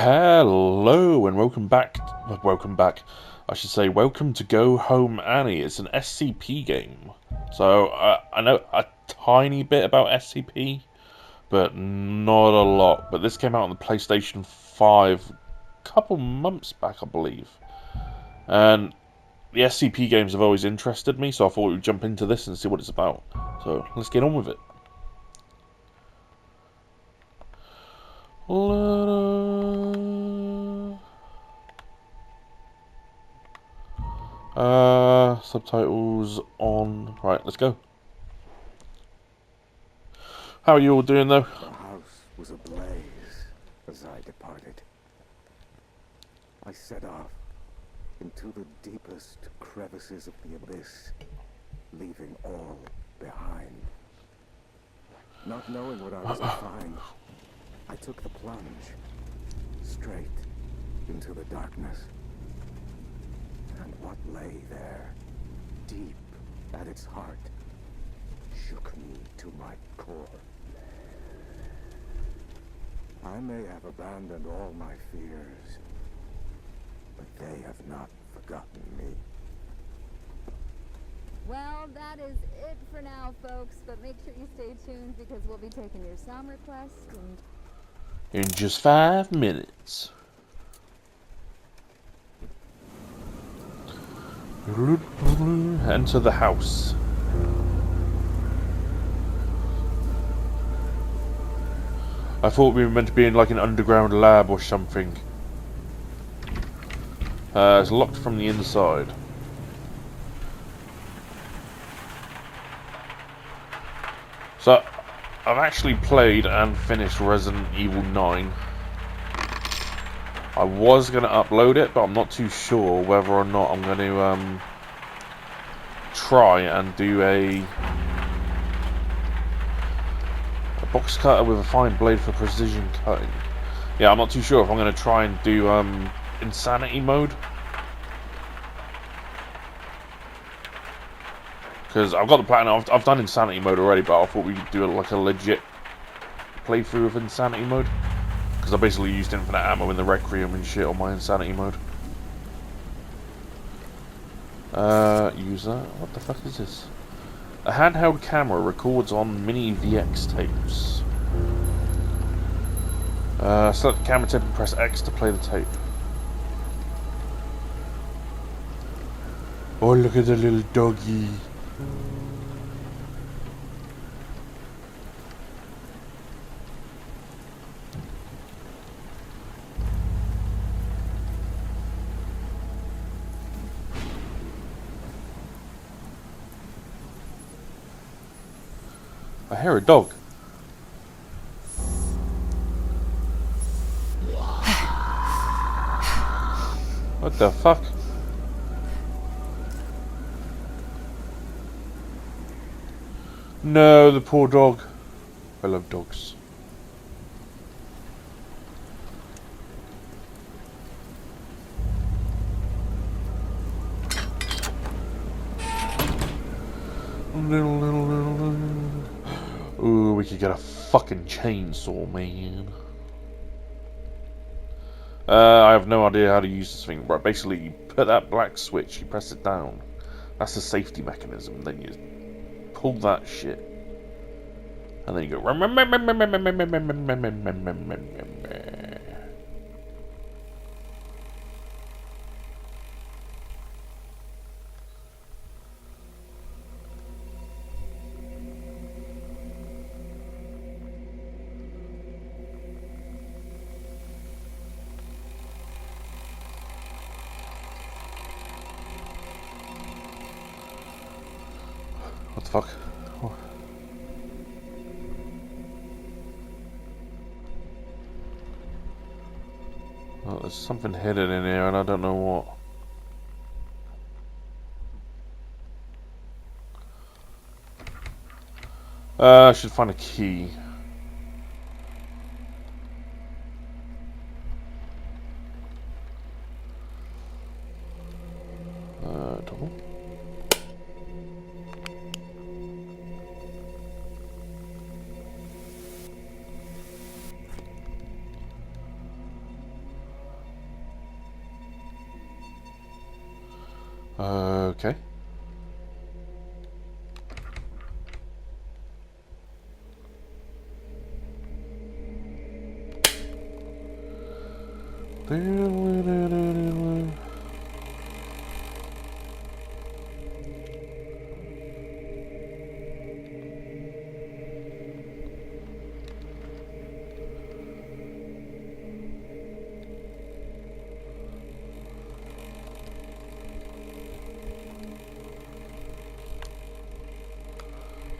Hello and welcome back. I should say welcome to Go Home Annie. It's an SCP game. So I know a tiny bit about SCP, but not a lot. But this came out on the PlayStation 5 a couple months back, I believe. And the SCP games have always interested me, so I thought we'd jump into this and see what it's about. So let's get on with it. Subtitles on. Right, let's go. How are you all doing, though? The house was ablaze as I departed. I set off into the deepest crevices of the abyss, leaving all behind. Not knowing what I was to find, I took the plunge straight into the darkness. And what lay there, deep at its heart, shook me to my core. I may have abandoned all my fears, but they have not forgotten me. Well, that is it for now, folks, but make sure you stay tuned because we'll be taking your sound requests In just 5 minutes. Enter the house. I thought we were meant to be in like an underground lab or something. It's locked from the inside. So, I've actually played and finished Resident Evil 9. I was going to upload it, but I'm not too sure whether or not I'm going to try and do a box cutter with a fine blade for precision cutting. Yeah, I'm not too sure if I'm going to try and do insanity mode. Because I've got the platinum, I've done insanity mode already, but I thought we could do like a legit playthrough of insanity mode. Because I basically used infinite ammo in the Requiem and shit on my insanity mode. User, what the fuck is this? A handheld camera records on mini VX tapes. Select the camera tip and press X to play the tape. Oh, look at the little doggy. I hear a dog. What the fuck? No, the poor dog. I love dogs. Ooh, we could get a fucking chainsaw, man. I have no idea how to use this thing. Right, basically, you put that black switch, you press it down. That's the safety mechanism. Then you pull that shit. And then you go. What the fuck? Oh. Well, there's something hidden in here and I don't know what. I should find a key. Double. Okay.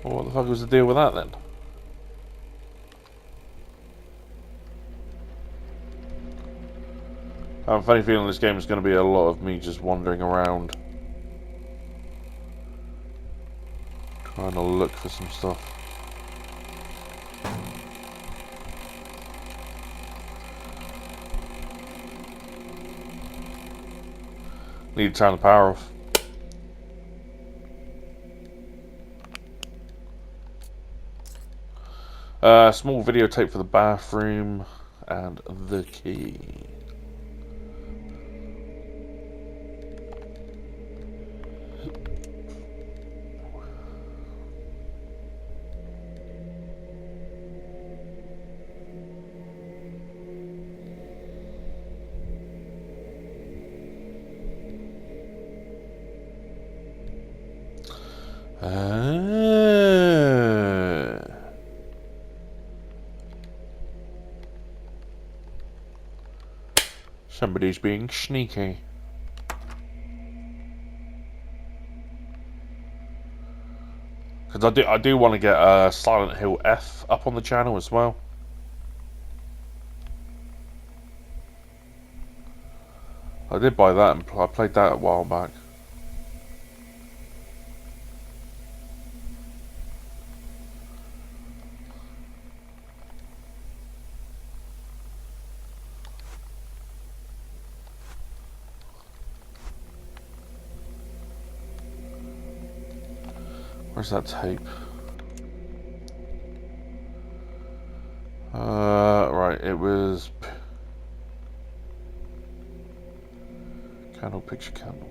Well, what the fuck was the deal with that then? I have a funny feeling this game is going to be a lot of me just wandering around, trying to look for some stuff. Need to turn the power off. Small videotape for the bathroom and the key. Somebody's being sneaky. Because I do want to get Silent Hill F up on the channel as well. I did buy that and I played that a while back. Where's that tape? Right, it was candle, picture candle.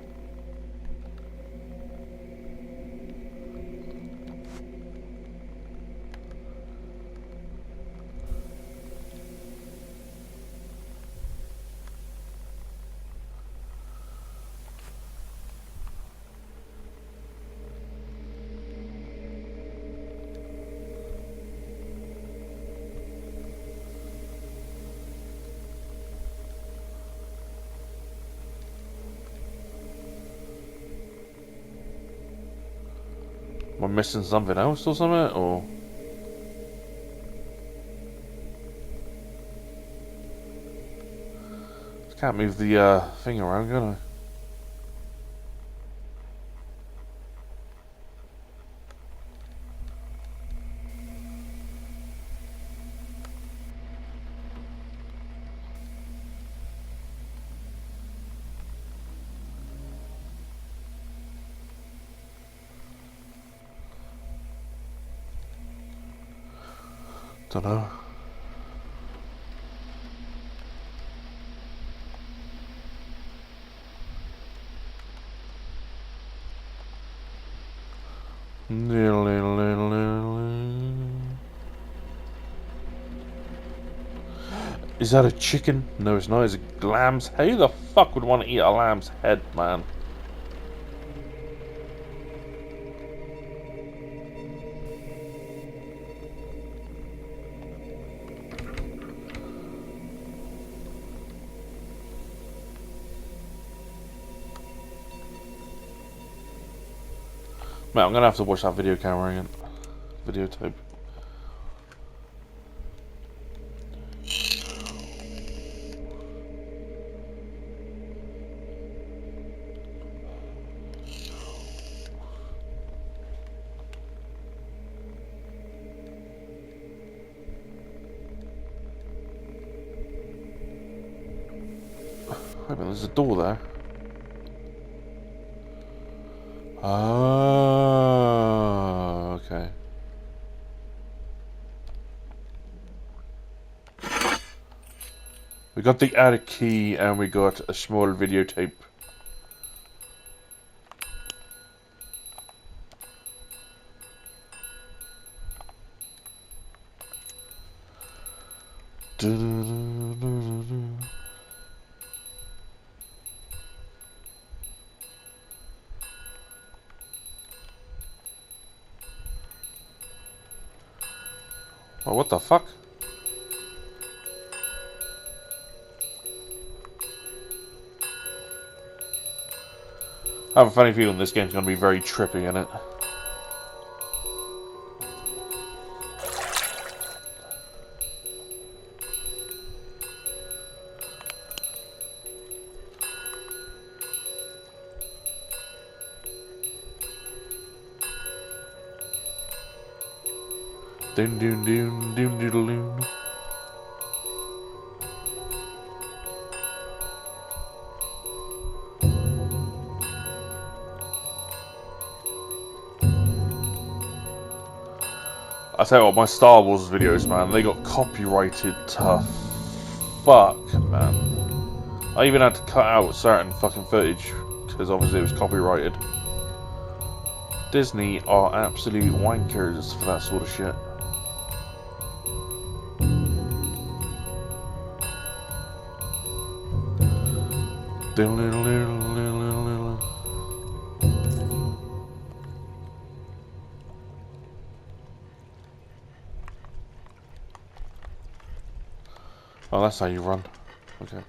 Am I missing something else or something? Or can't move the thing around, can I? Don't know. Is that a chicken? No, it's not. It's a lamb's head. Who the fuck would want to eat a lamb's head, man? Mate, I'm gonna have to watch that video camera again. Videotape. Wait a minute, there's a door there. Oh, okay. We got the attic key and we got a small videotape. Oh, what the fuck? I have a funny feeling this game's going to be very trippy in it. Doon doon doon doon doodle doon. I tell you what, my Star Wars videos, man, they got copyrighted to fuck, man. I even had to cut out certain fucking footage because obviously it was copyrighted. Disney are absolute wankers for that sort of shit. Oh, that's how you run. Okay.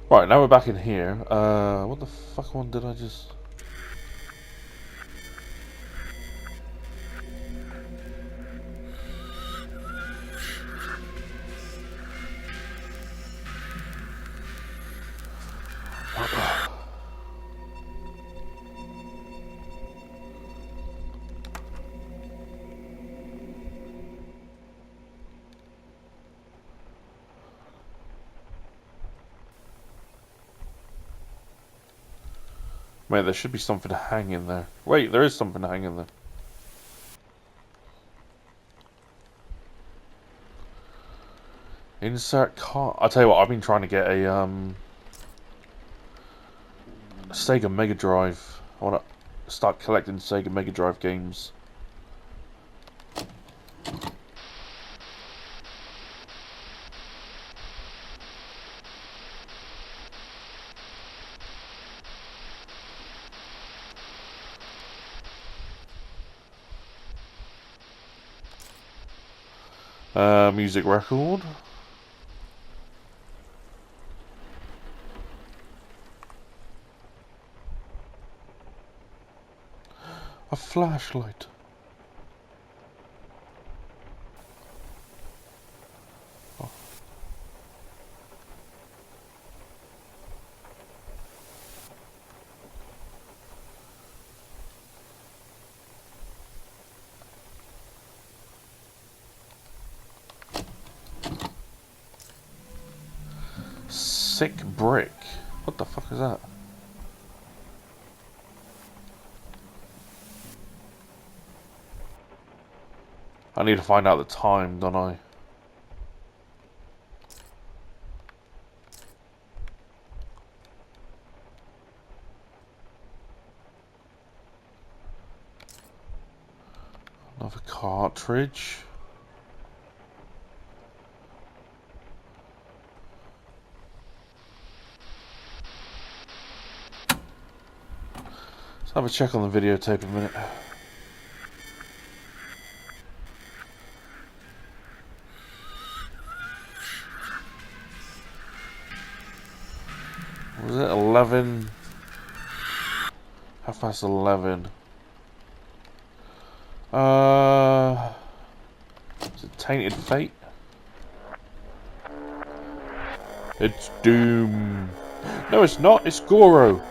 Right, now we're back in here. What the fuck one did I just... Wait, there should be something to hang in there. Wait, there is something to hang in there. Insert card. I'll tell you what, I've been trying to get a Sega Mega Drive. I want to start collecting Sega Mega Drive games. Music record. A flashlight. Oh. Sick brick. What the fuck is that? I need to find out the time, don't I? Another cartridge. Let's have a check on the videotape a minute. Was it 11? 11:30. Is it Tainted Fate? It's Doom. No, it's not. It's Goro.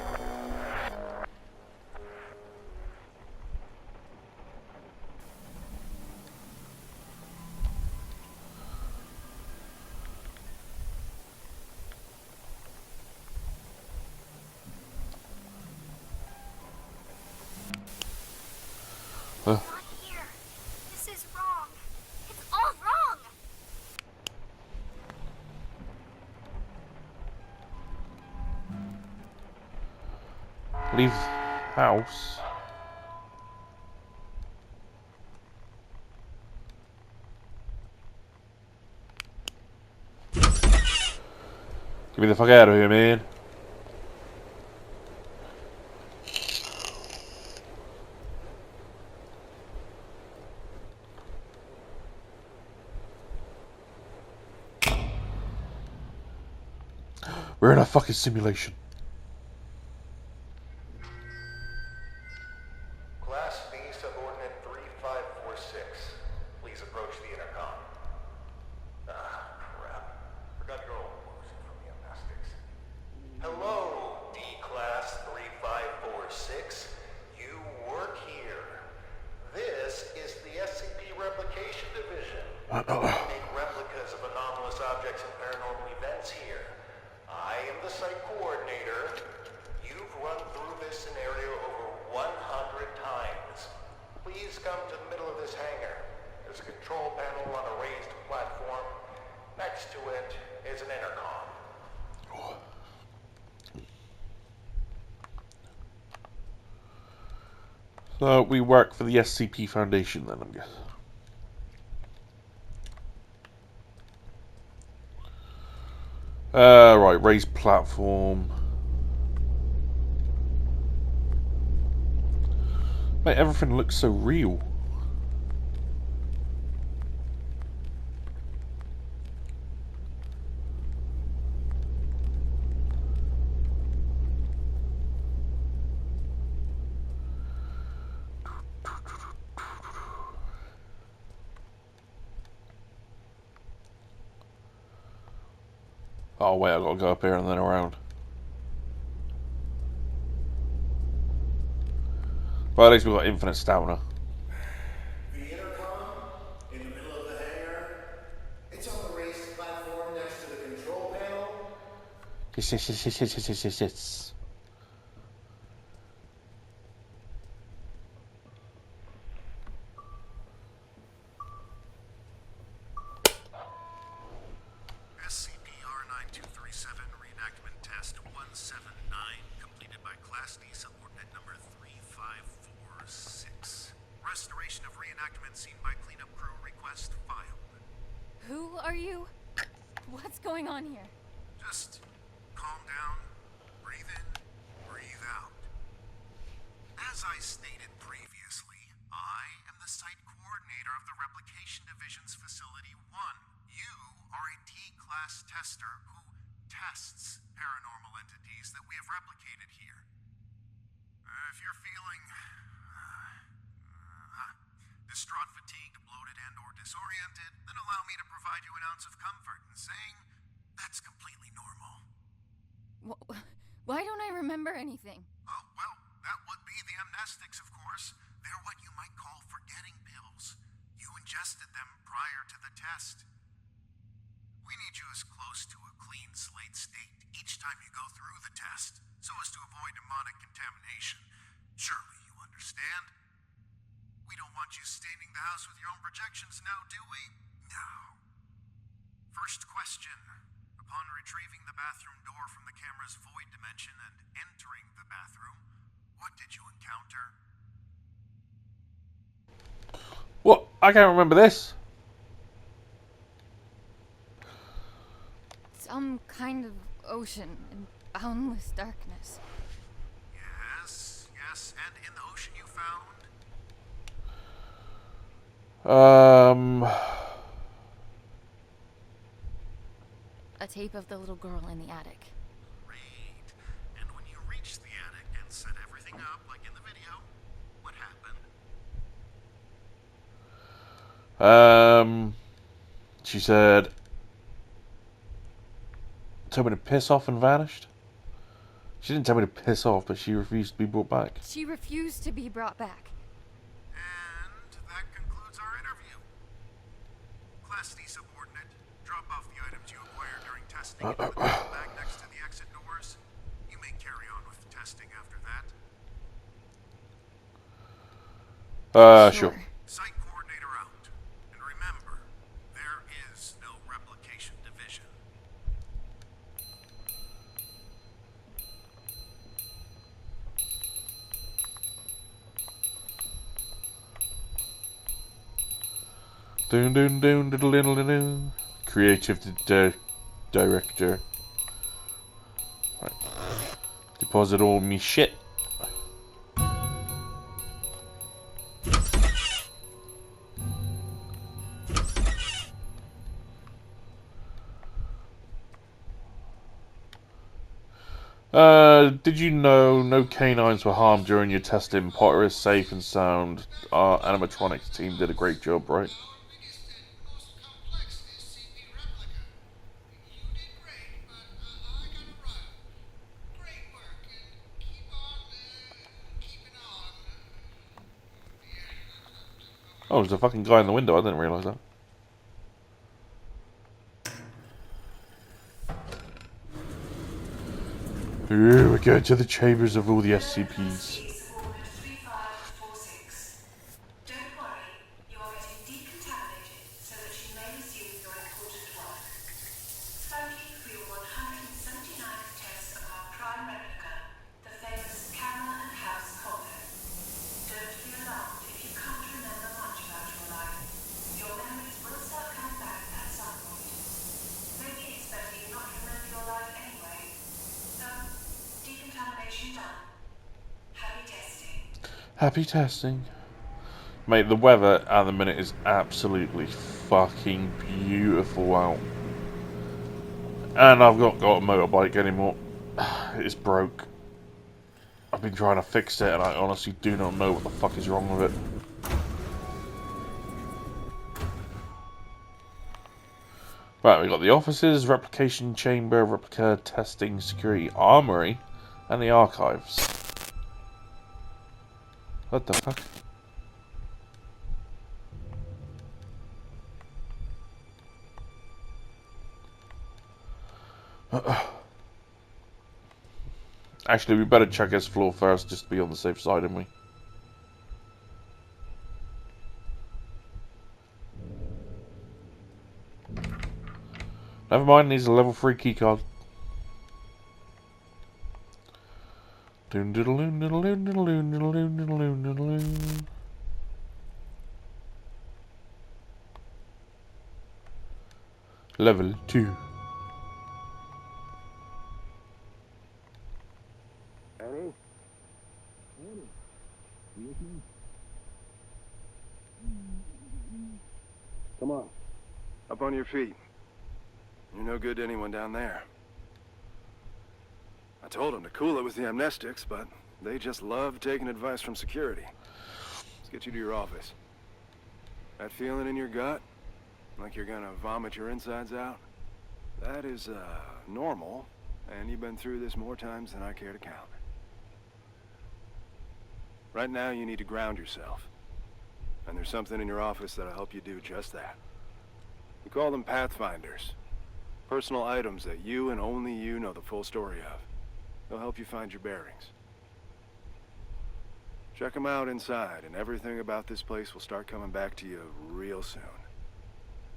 Not here. This is wrong. It's all wrong. leave the house. Get me the fuck out of here, man. We're in a fucking simulation. Class B subordinate 3546. Please approach the intercom. Ah, crap. Forgot your old motion from the amnestics. Hello, D-Class 3546. You work here. This is the SCP Replication Division. We make replicas of anomalous objects and paranormal events here. I am the site coordinator. You've run through this scenario over 100 times. Please come to the middle of this hangar. There's a control panel on a raised platform. Next to it is an intercom. So we work for the SCP Foundation then, I'm guessing. Right, raised platform. Mate, everything looks so real. Oh wait, I gotta go up here and then around. Well, at least we've got infinite stamina. The intercom in the middle of the hangar. It's on the raised platform next to the control panel. Yes. SCP-R9237 reenactment test 179 completed by Class D subordinate number 3546. Restoration of reenactment scene by cleanup crew request filed. Who are you? What's going on here? Just calm down, breathe in, breathe out. As I stated previously, I am the site coordinator of the Replication Division's Facility 1. You are a T-Class tester who tests paranormal entities that we have replicated here. If you're feeling distraught, fatigued, bloated, and or disoriented, then allow me to provide you an ounce of comfort in saying that's completely normal. Why don't I remember anything? Oh, well, that would be the amnestics, of course. They're what you might call forgetting pills. You ingested them prior to the test. We need you as close to a clean slate state each time you go through the test, so as to avoid demonic contamination. Surely you understand? We don't want you staining the house with your own projections now, do we? No. First question. Upon retrieving the bathroom door from the camera's void dimension and entering the bathroom, what did you encounter? What? I can't remember this. Some kind of ocean in boundless darkness. Yes, and in the ocean you found? A tape of the little girl in the attic. Great. And when you reached the attic and set everything up like in the video, what happened? She said, told me to piss off and vanished. She didn't tell me to piss off, but she refused to be brought back. She refused to be brought back. And that concludes our interview. Class D subordinate, drop off the items you acquired during testing into the duffel bag next to the exit doors. You may carry on with testing after that. Sure. Site coordinator out. And remember, there is no replication division. Dun, dun, dun, dun, dun, dun, dun. Creative director. Right. Deposit all me shit. Did you know no canines were harmed during your testing? Potter is safe and sound. Our animatronics team did a great job, right? Oh, there's a fucking guy in the window. I didn't realise that. Here we go to the chambers of all the SCPs. Happy testing. Mate, the weather at the minute is absolutely fucking beautiful out. And I've not got a motorbike anymore. It's broke. I've been trying to fix it and I honestly do not know what the fuck is wrong with it. Right, we've got the offices, replication chamber, replica testing, security armory, and the archives. What the fuck? Actually, we better check this floor first, just to be on the safe side, haven't we? Never mind, needs a level 3 keycard. Level 2. Annie? Come on. Up on your feet. You're no good to anyone down there. I told them to cool it with the amnestics, but they just love taking advice from security. Let's get you to your office. That feeling in your gut, like you're gonna vomit your insides out, that is, normal, and you've been through this more times than I care to count. Right now, you need to ground yourself. And there's something in your office that'll help you do just that. We call them Pathfinders. Personal items that you and only you know the full story of. They'll help you find your bearings. Check them out inside, and everything about this place will start coming back to you real soon.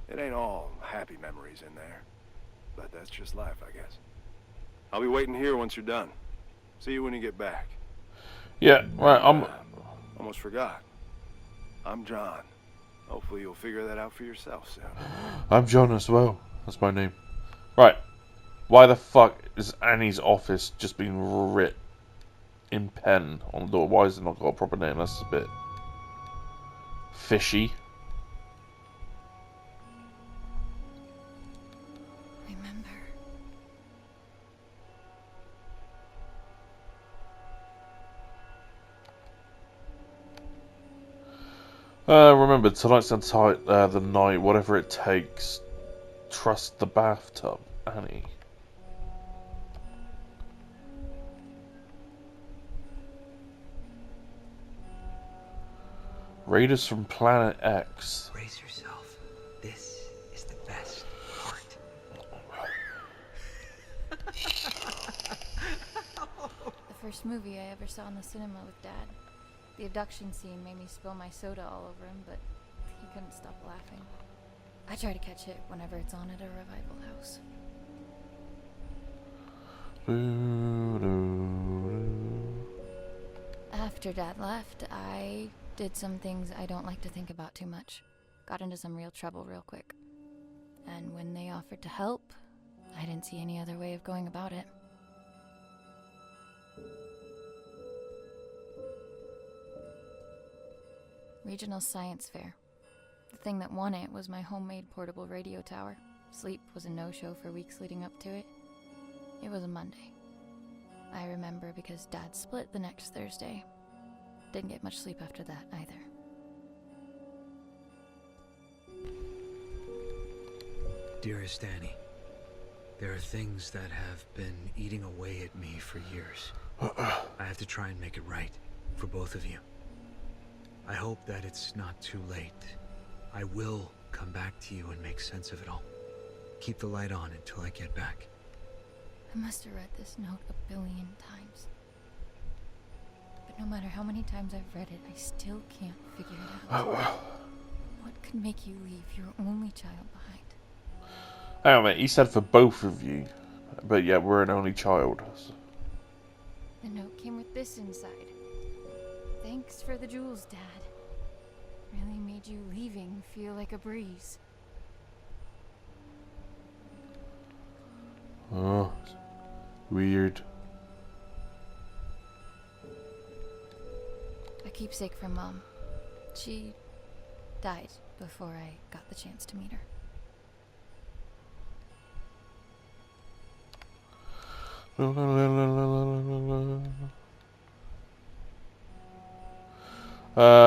It ain't all happy memories in there, but that's just life, I guess. I'll be waiting here once you're done. See you when you get back. Yeah, right, I'm... Almost forgot. I'm John. Hopefully you'll figure that out for yourself soon. I'm John as well. That's my name. Right. Why the fuck is Annie's office just been writ in pen on the door? Why has it not got a proper name? That's a bit fishy. Remember. Remember, tonight's the night, whatever it takes. Trust the bathtub, Annie. Raiders from Planet X. Brace yourself. This is the best part. The first movie I ever saw in the cinema with Dad. The abduction scene made me spill my soda all over him, but he couldn't stop laughing. I try to catch it whenever it's on at a revival house. After Dad left, I did some things I don't like to think about too much. got into some real trouble real quick. And when they offered to help, I didn't see any other way of going about it. Regional Science Fair. The thing that won it was my homemade portable radio tower. Sleep was a no-show for weeks leading up to it. It was a Monday. I remember because Dad split the next Thursday. Didn't get much sleep after that either. Dearest Annie, there are things that have been eating away at me for years. I have to try and make it right for both of you. I hope that it's not too late. I will come back to you and make sense of it all. Keep the light on until I get back. I must have read this note a billion times. But no matter how many times I've read it, I still can't figure it out. What could make you leave your only child behind? Hang on, mate. He said for both of you, but yeah, we're an only child. The note came with this inside. Thanks for the jewels, Dad. Really made you leaving feel like a breeze. Oh, weird. A keepsake from Mom. She died before I got the chance to meet her.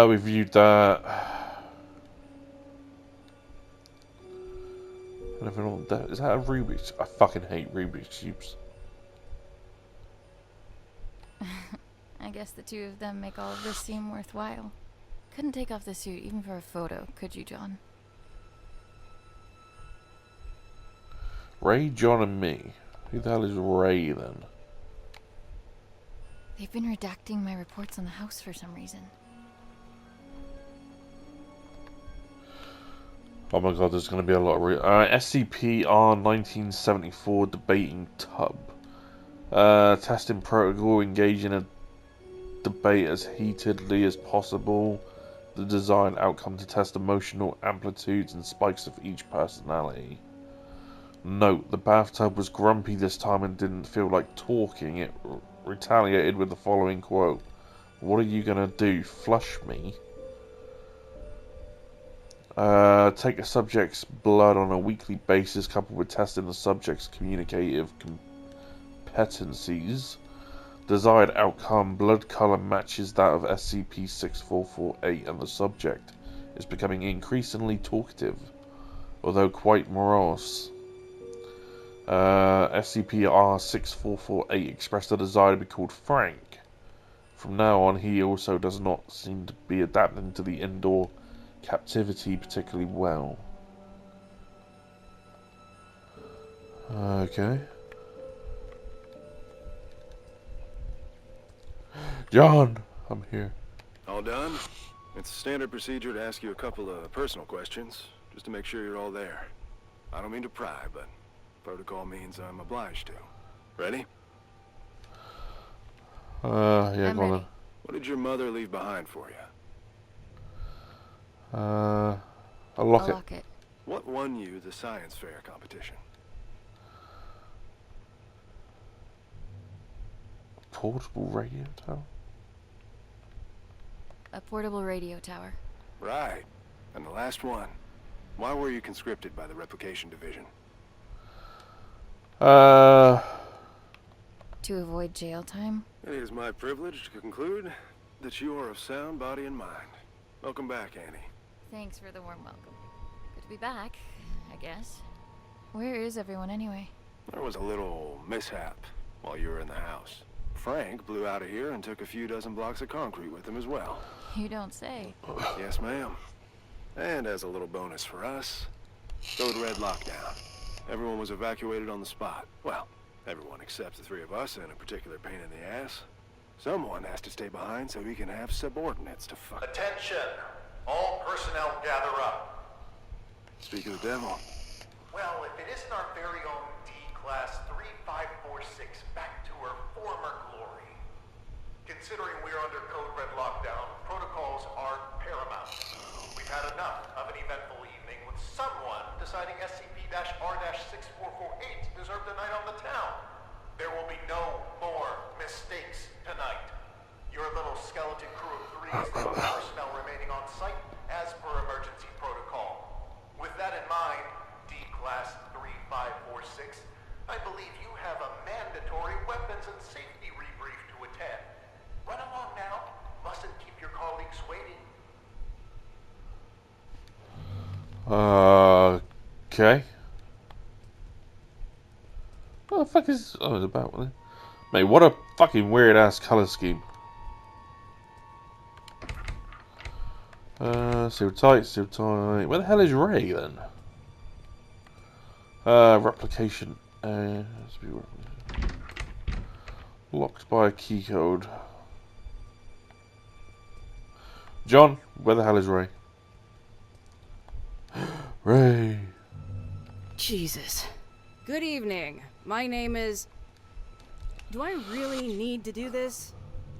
We viewed that. Is that a Rubik's? I fucking hate Rubik's cubes. I guess the two of them make all of this seem worthwhile. Couldn't take off the suit even for a photo, could you, John? Ray, John, and me. Who the hell is Ray then? They've been redacting my reports on the house for some reason. Oh my god, there's going to be a lot of SCP-R 1974 debating tub. Testing protocol, engage in a debate as heatedly as possible. The desired outcome to test emotional amplitudes and spikes of each personality. Note, the bathtub was grumpy this time and didn't feel like talking. It retaliated with the following quote. What are you gonna do, flush me? Take a subject's blood on a weekly basis coupled with testing the subject's communicative competencies. Desired outcome, blood color matches that of SCP-6448 and the subject is becoming increasingly talkative, although quite morose. SCP-R6448 expressed a desire to be called Frank. From now on, he also does not seem to be adapting to the indoor captivity particularly well. Okay. John, I'm here. All done? It's standard procedure to ask you a couple of personal questions, just to make sure you're all there. I don't mean to pry, but protocol means I'm obliged to. Ready? Yeah, I'm go on ready. What did your mother leave behind for you? then. A A locket. locket. What won you the science fair competition? Portable radio tower? A portable radio tower. Right. And the last one. Why were you conscripted by the replication division? To avoid jail time? It is my privilege to conclude that you are of sound body and mind. Welcome back, Annie. Thanks for the warm welcome. Good to be back, I guess. Where is everyone anyway? There was a little mishap while you were in the house. Frank blew out of here and took a few dozen blocks of concrete with him as well. You don't say. Yes, ma'am. And as a little bonus for us, Code Red lockdown. Everyone was evacuated on the spot. Well, everyone except the three of us and a particular pain in the ass. Someone has to stay behind so he can have subordinates to fuck. Attention! All personnel gather up. Speak of the devil. Well, if it isn't our very own D-Class 3546 back to her former glory. Considering we're under Code Red lockdown, protocols are paramount. We've had enough of an eventful someone deciding SCP-R-6448 deserved a night on the town. There will be no more mistakes tonight. Your little skeleton crew of 3 is the only personnel remaining on site as per emergency protocol. With that in mind, D-Class 3546, I believe you have a mandatory weapons and safety rebrief to attend. Run along now. Mustn't keep your colleagues waiting. Okay. What the fuck is... Oh, it's about... Mate, what a fucking weird-ass colour scheme. Super tight, super tight. Where the hell is Ray, then? Replication. Locked by a key code. John, where the hell is Ray? Ray. Jesus. Good evening. My name is... Do I really need to do this?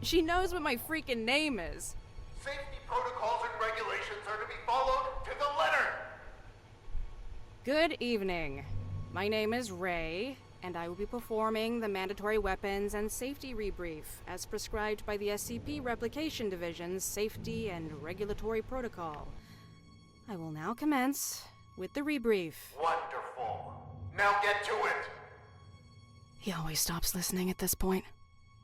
She knows what my freaking name is. Safety protocols and regulations are to be followed to the letter. Good evening. My name is Ray, and I will be performing the mandatory weapons and safety rebrief as prescribed by the SCP Replication Division's Safety and Regulatory Protocol. I will now commence with the rebrief. Wonderful. Now get to it. He always stops listening at this point.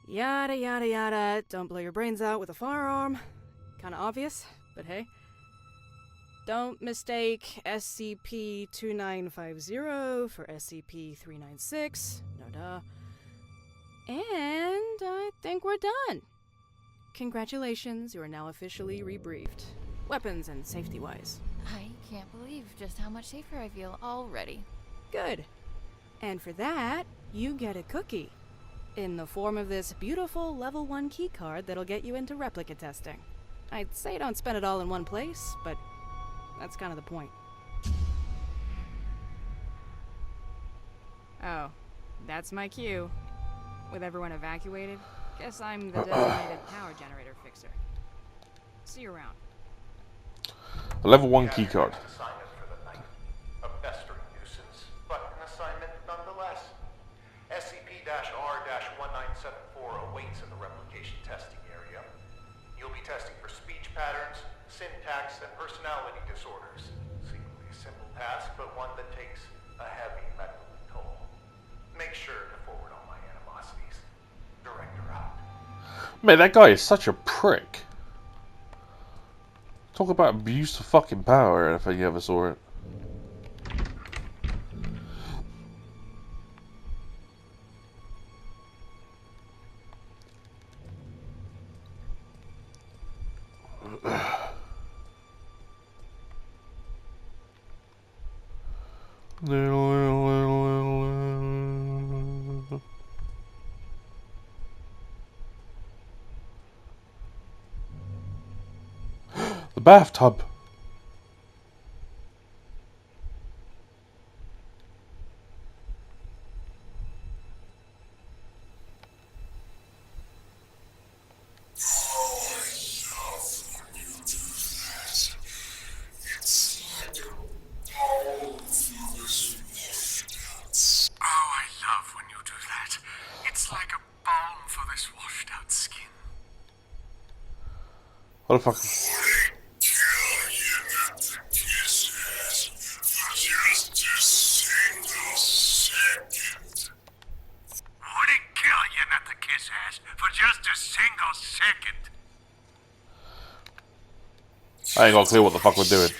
Yada yada yada, don't blow your brains out with a firearm. Kinda obvious, but hey. Don't mistake SCP-2950 for SCP-396. No duh. And I think we're done. Congratulations, you are now officially rebriefed. Weapons and safety-wise. I can't believe just how much safer I feel already. Good. And for that, you get a cookie. In the form of this beautiful level 1 keycard that'll get you into replica testing. I'd say don't spend it all in one place, but that's kind of the point. Oh, that's my cue. With everyone evacuated, guess I'm the designated power generator fixer. See you around. A level 1 keycard. Assignment for the night. A pestering nuisance, but an assignment nonetheless. SCP-R-1974 awaits in the replication testing area. You'll be testing for speech patterns, syntax, and personality disorders. Seemingly a simple task, but one that takes a heavy mental toll. Make sure to forward all my animosities. Director out. Mate, that guy is such a prick. Talk about abuse of fucking power if I ever saw it. The bathtub. What the fuck? I ain't got a clue what the fuck we're doing.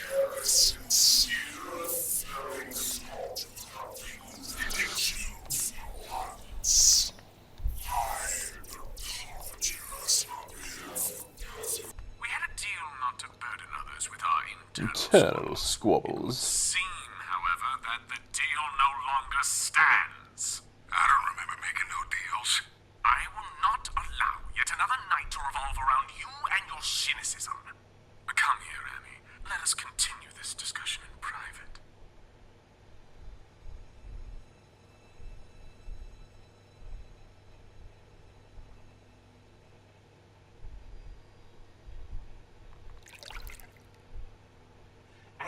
Internal squabbles. Seem, however, that the deal no longer stands. I don't remember making no deals. I will not allow yet another night to revolve around you and your cynicism. Come here, Annie. Let us continue this discussion in private.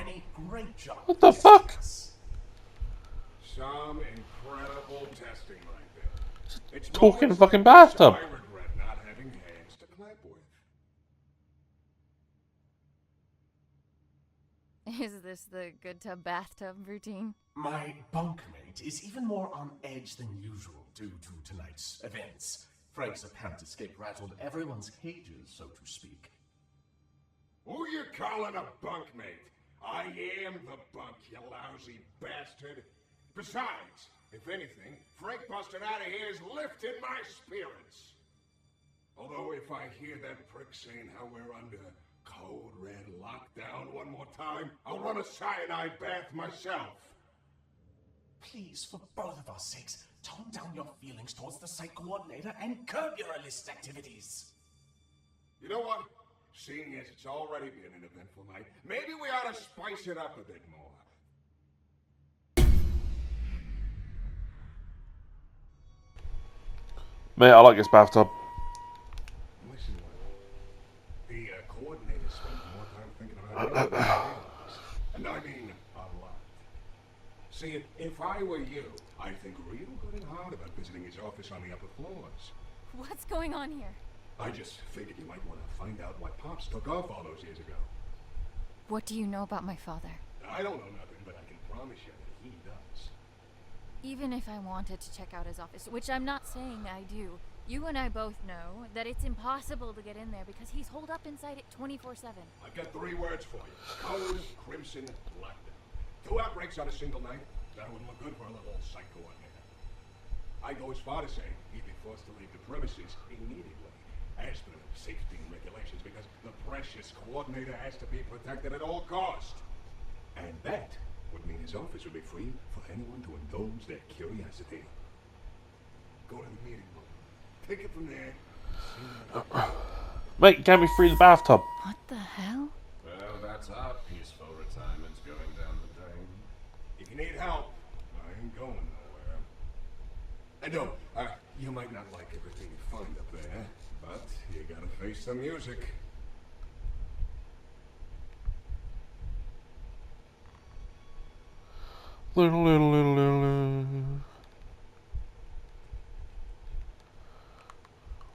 a great job. What the fuck? Some incredible testing right there. It's Talking moments fucking like this bathtub. I regret not having hands to clap with. Is this the good tub bathtub routine? My bunkmate is even more on edge than usual due to tonight's events. Frank's apparent escape rattled everyone's cages, so to speak. Who you calling a bunkmate? I am the bunk, you lousy bastard. Besides, if anything, Frank busting out of here has lifted my spirits. Although if I hear that prick saying how we're under code red lockdown one more time, I'll run a cyanide bath myself. Please, for both of our sakes, tone down your feelings towards the site coordinator and curb your illicit activities. You know what? Seeing as it's already been an eventful night, maybe we ought to spice it up a bit more. Mate, I like this bathtub. Listen, the coordinator spent more time thinking about it than I realized. And I mean, a lot. See, if I were you, I'd think real good and hard about visiting his office on the upper floors. What's going on here? I just figured you might want to find out why Pops took off all those years ago. What do you know about my father? I don't know nothing, but I can promise you that he does. Even if I wanted to check out his office, which I'm not saying I do, you and I both know that it's impossible to get in there because he's holed up inside it 24/7. I've got 3 words for you. Code Crimson Lockdown. 2 outbreaks on a single night? That wouldn't look good for a little site coordinator. I go as far to say he'd be forced to leave the premises immediately, as per safety regulations, because the precious coordinator has to be protected at all costs. And that would mean his office would be free for anyone to indulge their curiosity. Go to the meeting room. Take it from there. Mate, get me through the bathtub. What the hell? Well, that's our peaceful retirement going down the drain. If you need help, I ain't going nowhere. And no, you might not like everything you find up there, but you gotta face the music. Little.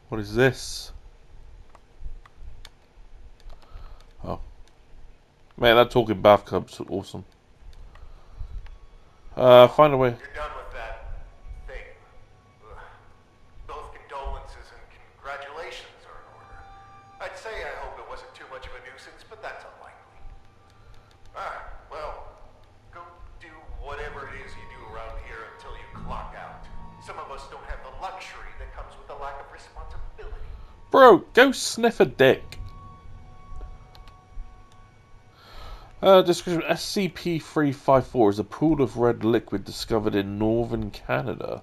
What is this? Oh. Man, that talking bathtub's awesome. Find a way. You're done with that thing. Ugh. Both condolences and congratulations are in order. I'd say I hope it wasn't too much of a nuisance, but that's unlikely. Well, go do whatever it is you do around here until you clock out. Some of us don't have the luxury that comes with a lack of responsibility. Bro, go sniff a dick. Description: SCP-354 is a pool of red liquid discovered in northern Canada.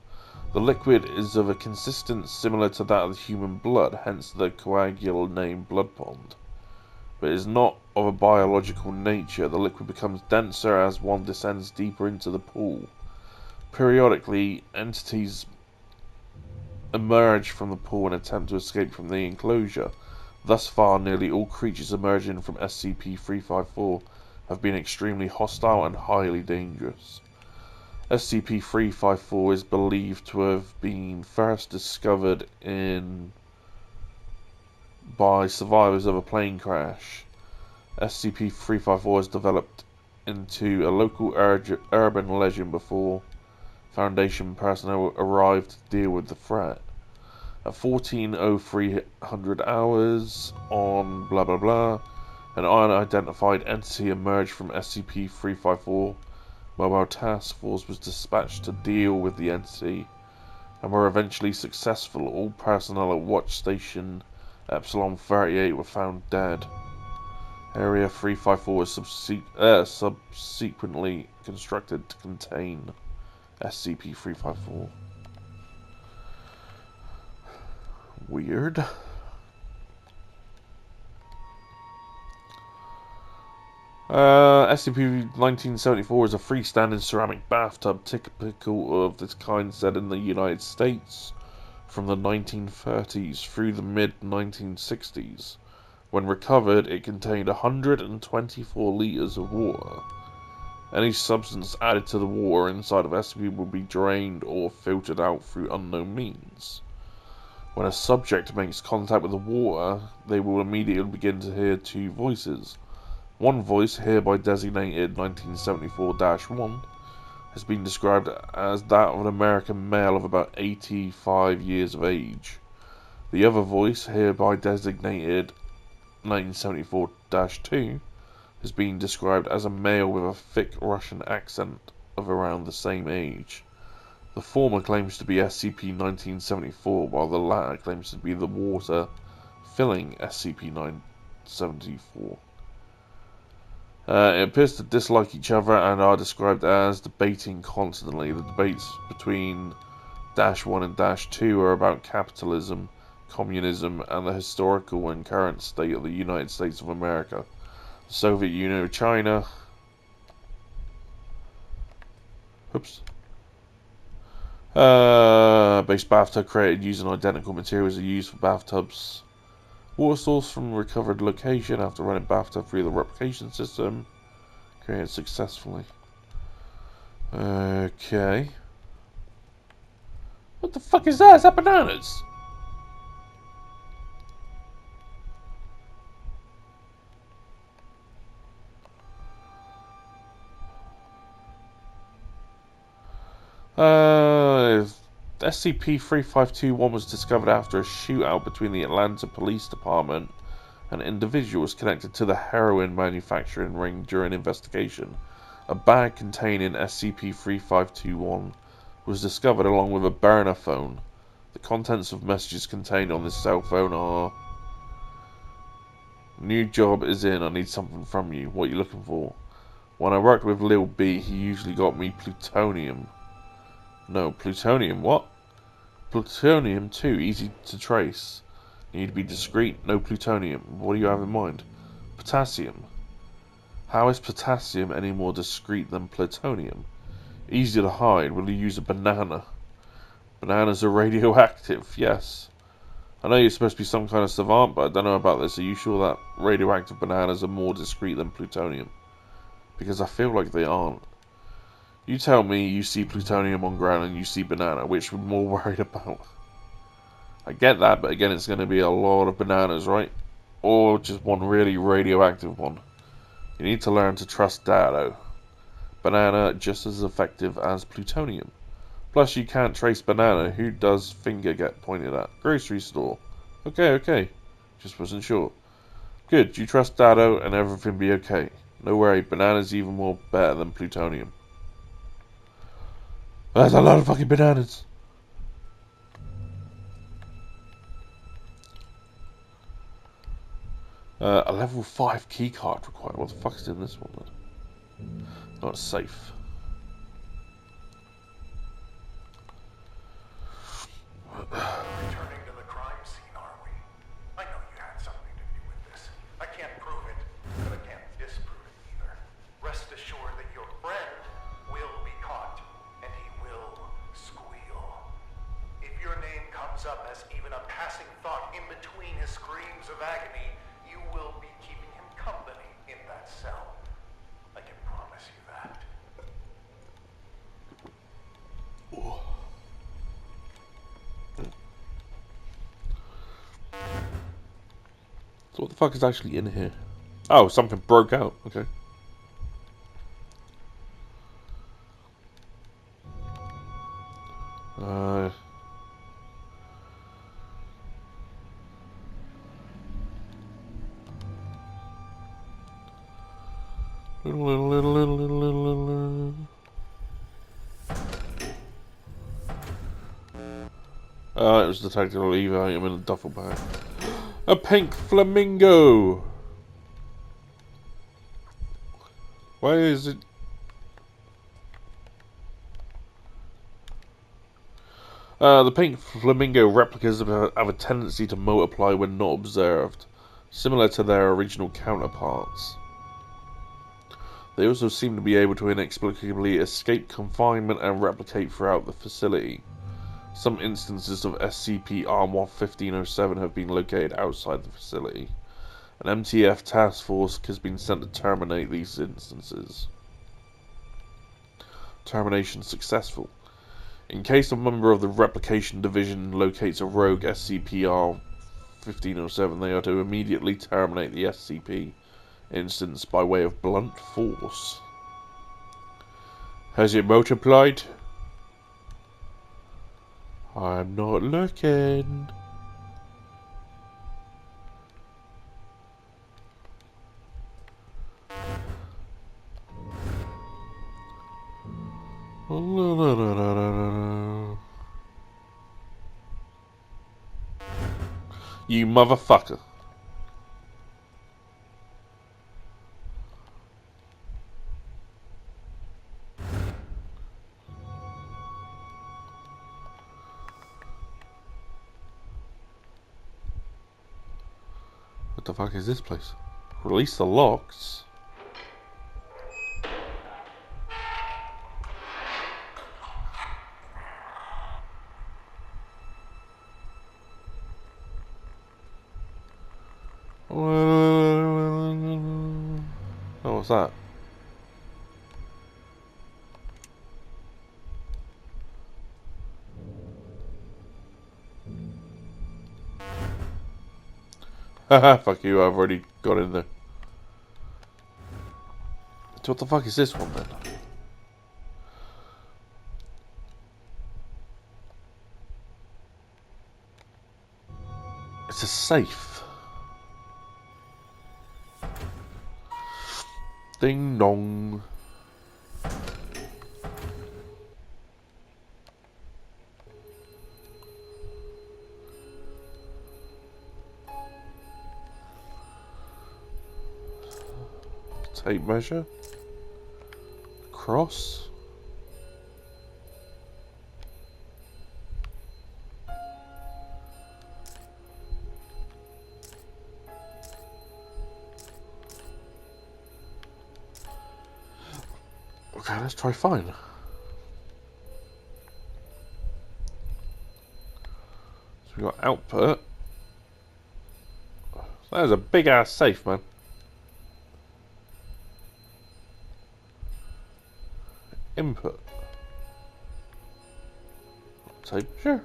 The liquid is of a consistence similar to that of human blood, hence the coagulal name BloodBourne. But is not of a biological nature. The liquid becomes denser as one descends deeper into the pool. Periodically, entities emerge from the pool and attempt to escape from the enclosure. Thus far, nearly all creatures emerging from SCP-354 have been extremely hostile and highly dangerous. SCP-354 is believed to have been first discovered by survivors of a plane crash. SCP-354 has developed into a local urban legend before Foundation personnel arrived to deal with the threat. At 14:03 hours on blah blah blah, an unidentified entity emerged from SCP-354. Mobile Task Force was dispatched to deal with the entity and were eventually successful. All personnel at Watch Station Epsilon 38 were found dead. Area 354 was subsequently constructed to contain SCP-354. Weird. SCP-1974 is a freestanding ceramic bathtub typical of this kind set in the United States from the 1930s through the mid-1960s. When recovered, it contained 124 liters of water. Any substance added to the water inside of SCP will be drained or filtered out through unknown means. When a subject makes contact with the water, they will immediately begin to hear two voices. One voice, hereby designated 1974-1, has been described as that of an American male of about 85 years of age. The other voice, hereby designated 1974-2, has been described as a male with a thick Russian accent of around the same age. The former claims to be SCP-1974, while the latter claims to be the water filling SCP-974. It appears to dislike each other and are described as debating constantly. The debates between -1 and -2 are about capitalism, communism, and the historical and current state of the United States of America, the Soviet Union of China. Oops. Base bathtub created using identical materials are used for bathtubs. Water source from recovered location after running bathtub through the replication system. Created successfully. Okay. What the fuck is that? Is that bananas? SCP-3521 was discovered after a shootout between the Atlanta Police Department and individuals connected to the heroin manufacturing ring during investigation. A bag containing SCP-3521 was discovered along with a burner phone. The contents of messages contained on this cell phone are: "New job is in, I need something from you. What are you looking for? When I worked with Lil B, he usually got me plutonium." No, plutonium, what? Plutonium-2, easy to trace. Need to be discreet, no plutonium. What do you have in mind? Potassium. How is potassium any more discreet than plutonium? Easy to hide. Will you use a banana? Bananas are radioactive, yes. I know you're supposed to be some kind of savant, but I don't know about this. Are you sure that radioactive bananas are more discreet than plutonium? Because I feel like they aren't. You tell me you see plutonium on ground and you see banana, which we're more worried about. I get that, but again, it's going to be a lot of bananas, right? Or just one really radioactive one. You need to learn to trust Dado. Banana just as effective as plutonium. Plus, you can't trace banana. Who does finger get pointed at? Grocery store. Okay. Just wasn't sure. Good, you trust Dado and everything be okay. No worry, banana's even more better than plutonium. That's a lot of fucking bananas. A level 5 keycard required. What the fuck is in this one then? Not safe. Returning to the crime scene, are we? I know you had something to do with this. I can't prove it, but I can't disprove it either. Rest assured that your friend will be caught, and he will squeal. If your name comes up as even a passing thought in between his screams of agony, you will be keeping him company in that cell. I can promise you that. So what the fuck is actually in here? Oh, something broke out. Okay. It was detected a leave item in a duffel bag. A pink flamingo! Why is it... the pink flamingo replicas have a tendency to multiply when not observed, similar to their original counterparts. They also seem to be able to inexplicably escape confinement and replicate throughout the facility. Some instances of SCP-R1507 have been located outside the facility. An MTF task force has been sent to terminate these instances. Termination successful. In case a member of the Replication Division locates a rogue SCP-R-1507, they are to immediately terminate the SCP instance by way of blunt force. Has it multiplied? I'm not looking. You motherfucker. What the fuck is this place? Release the locks? Oh, what's that? Haha, fuck you, I've already got in there. So what the fuck is this one then? It's a safe. Ding dong. Tape measure. Cross. Okay, let's try fine. So we got output. That is a big ass safe, man. Input. Tape measure.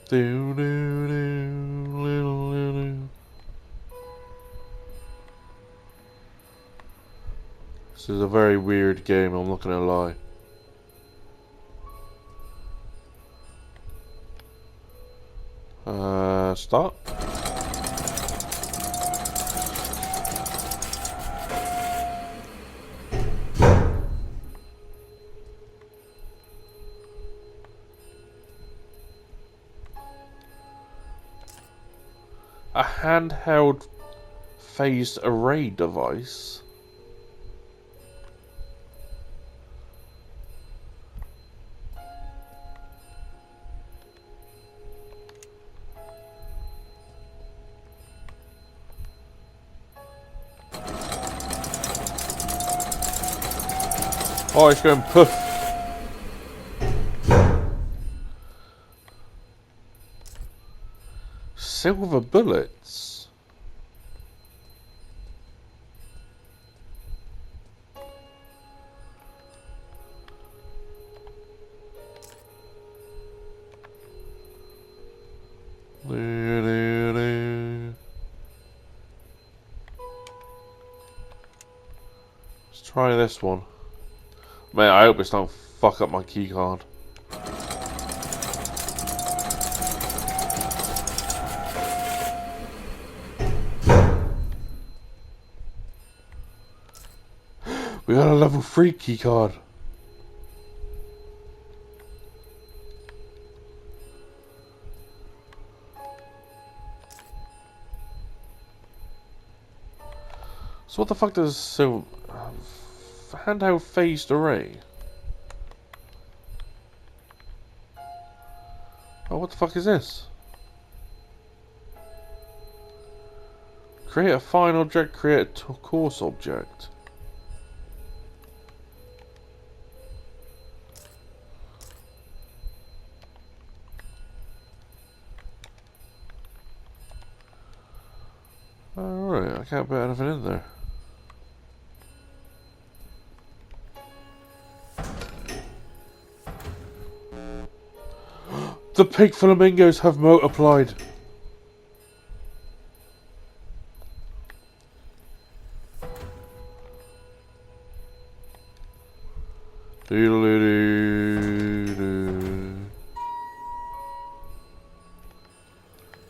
Do do do little do. This is a very weird game, I'm not gonna lie. Start. A handheld phased array device. Oh, it's going poof. Silver bullets. Let's try this one. Man, I hope this don't fuck up my keycard. We got a level 3 keycard. So what the fuck does handheld phased array? Oh, what the fuck is this? Create a fine object, create a coarse object. Alright, I can't put anything in there. The pink flamingos have multiplied.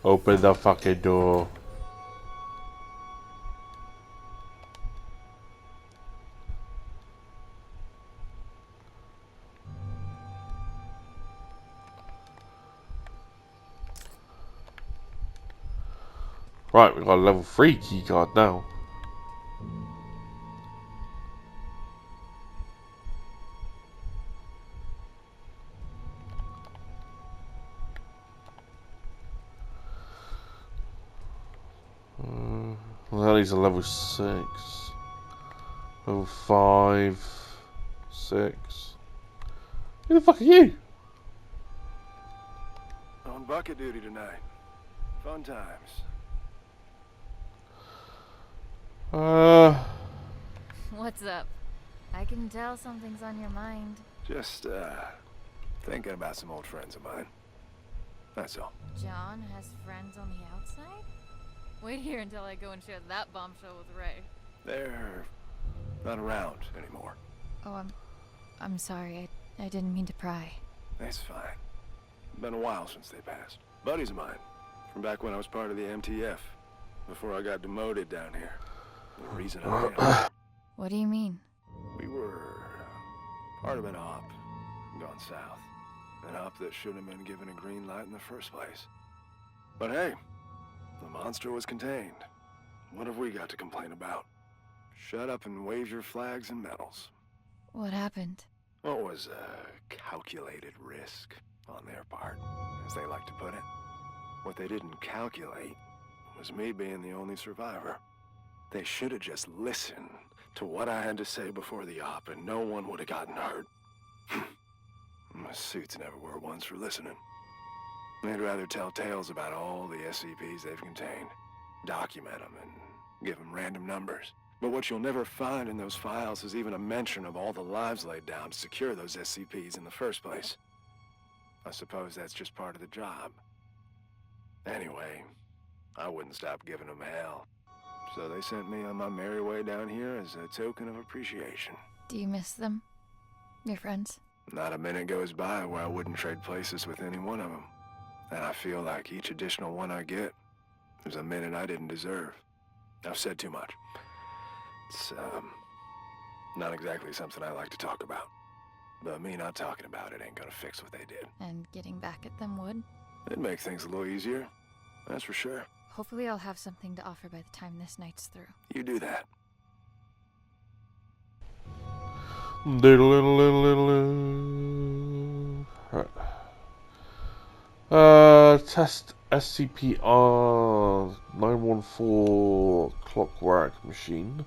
Open the fucking door. Right, we've got a level 3 keycard now. Well, these are level 6. Level 5. 6. Who the fuck are you? On bucket duty tonight. Fun times. What's up? I can tell something's on your mind. Just, thinking about some old friends of mine. That's all. John has friends on the outside? Wait here until I go and share that bombshell with Ray. They're not around anymore. Oh, I'm sorry. I didn't mean to pry. That's fine. Been a while since they passed. Buddies of mine, from back when I was part of the MTF, before I got demoted down here. The reason I am. What do you mean? We were part of an op gone south. An op that shouldn't have been given a green light in the first place. But hey, the monster was contained. What have we got to complain about? Shut up and wave your flags and medals. What happened? What was a calculated risk on their part, as they like to put it. What they didn't calculate was me being the only survivor. They should have just listened to what I had to say before the op, and no one would have gotten hurt. My suits never were ones for listening. They'd rather tell tales about all the SCPs they've contained, document them, and give them random numbers. But what you'll never find in those files is even a mention of all the lives laid down to secure those SCPs in the first place. I suppose that's just part of the job. Anyway, I wouldn't stop giving them hell. So they sent me on my merry way down here as a token of appreciation. Do you miss them? Your friends? Not a minute goes by where I wouldn't trade places with any one of them. And I feel like each additional one I get is a minute I didn't deserve. I've said too much. It's, not exactly something I like to talk about. But me not talking about it ain't gonna fix what they did. And getting back at them would? It'd make things a little easier, that's for sure. Hopefully I'll have something to offer by the time this night's through. You do that. Test SCP 914 clockwork machine.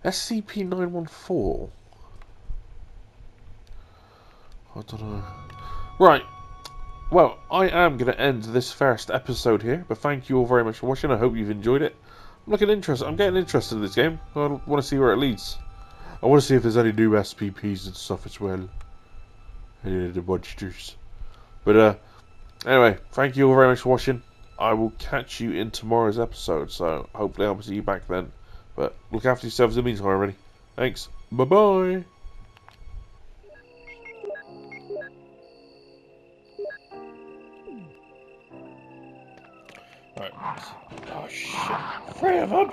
SCP-914. I don't know. Right. Well, I am going to end this first episode here, but thank you all very much for watching. I hope you've enjoyed it. I'm getting interested in this game. I want to see where it leads. I want to see if there's any new SCPs and stuff as well. Any of the monsters. But, anyway, thank you all very much for watching. I will catch you in tomorrow's episode, so hopefully I'll see you back then. But look after yourselves in the meantime already. Thanks. Bye-bye. Right. Oh, shit. 3 of them?